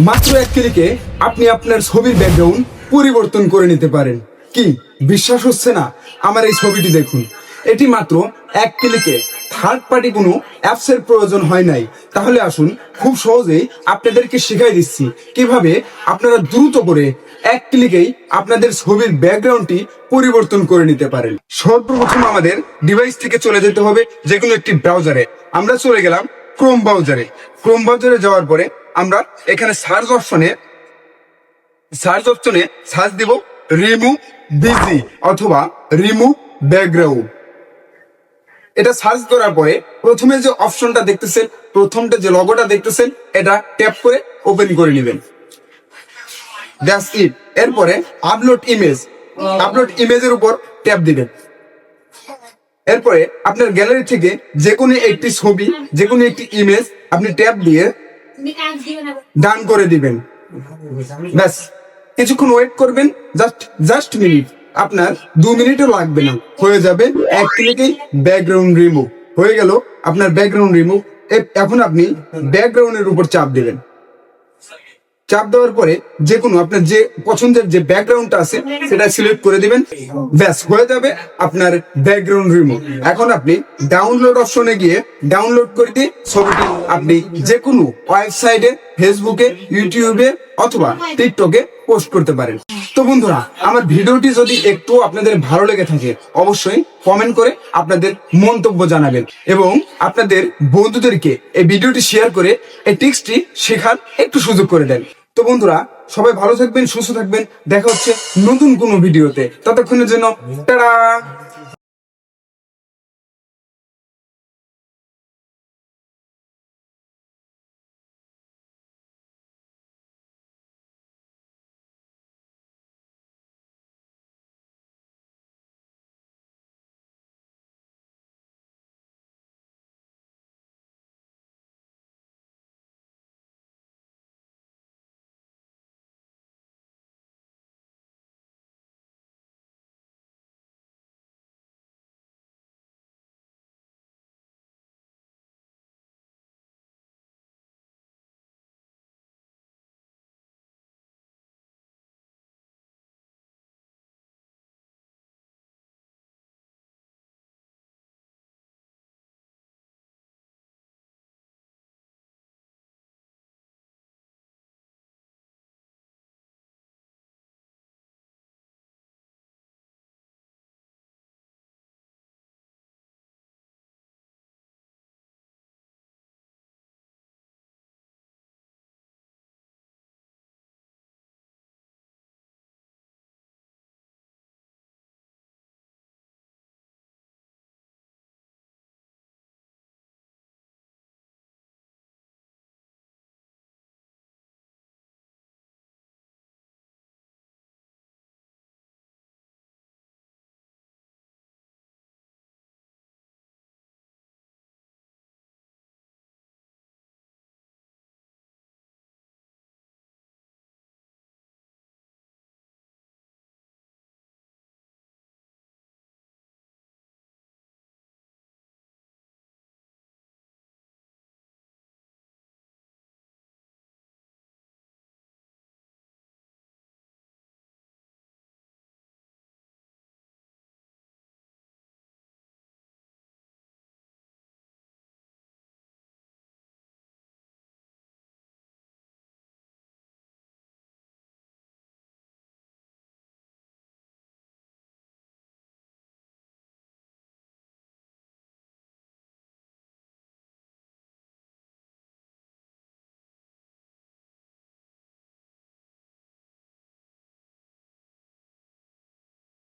মাত্র এক ক্লিকে আপনি আপনার ছবির ব্যাকগ্রাউন্ড পরিবর্তন করে নিতে পারেন। কি বিশ্বাস হচ্ছে না? আমার এই ছবিটি দেখুন। এটি মাত্র এক ক্লিকে, থার্ড পার্টি কোনো অ্যাপসের প্রয়োজন হয় নাই। তাহলে আসুন খুব সহজেই আপনাদেরকে শিখাই দিচ্ছি কিভাবে আপনারা দ্রুত করে এক ক্লিকেই আপনাদের ছবির ব্যাকগ্রাউন্ডটি পরিবর্তন করে নিতে পারেন। সর্বপ্রথম আমাদের ডিভাইস থেকে চলে যেতে হবে যে কোনো একটি ব্রাউজারে। আমরা চলে গেলাম ক্রোম ব্রাউজারে। ক্রোম ব্রাউজারে যাওয়ার পরে আমরা এখানে সার্চ অপশনে সার্চ দিব রিমুভ বিজি অথবা রিমুভ ব্যাকগ্রাউন্ড। এটা সার্চ করার পরে প্রথমে যে অপশনটা দেখতেছেন, প্রথমটা যে লগোটা দেখতেছেন, এটা ট্যাপ করে ওপেন করে নেবেন। That's it. এরপরে আপলোড ইমেজের উপর ট্যাপ দিবেন। এরপরে আপনার গ্যালারি থেকে যে কোনো একটি ছবি, যে কোনো একটি ইমেজ আপনি ট্যাপ দিয়ে ডান করে দিবেন। ব্যাস, কিছুক্ষণ ওয়েট করবেন, জাস্ট মিনিট, আপনার 2 মিনিটও লাগবে না, হয়ে যাবে এক ক্লিকেই ব্যাকগ্রাউন্ড রিমুভ হয়ে গেল। আপনার ব্যাকগ্রাউন্ড রিমুভ। এখন আপনি ব্যাকগ্রাউন্ডের উপর চাপ দিবেন। চাপ দেওয়ার পরে যে কোনো আপনার যে পছন্দের যে ব্যাকগ্রাউন্ডটা আছে সেটা সিলেক্ট করে দিবেন। ব্যাস, হয়ে যাবে আপনার ব্যাকগ্রাউন্ড রিমুভ। এখন আপনি ডাউনলোড অপশনে গিয়ে ডাউনলোড করে দিয়ে ছবিটি আপনি যে কোনো ওয়েবসাইটে, ফেসবুকে, ইউটিউবে অথবা টিকটকে পোস্ট করতে পারেন। তো বন্ধুরা, আমার ভিডিওটি যদি একটু আপনাদের ভালো লেগে থাকে অবশ্যই কমেন্ট করে আপনাদের মন্তব্য জানাবেন এবং আপনাদের বন্ধুদেরকে এই ভিডিওটি শেয়ার করে এই টিপসটি শেখার একটু সুযোগ করে দেন। তো বন্ধুরা, সবাই ভালো থাকবেন, সুস্থ থাকবেন। দেখা হচ্ছে নতুন কোনো ভিডিওতে। ততক্ষণের জন্য টাটা।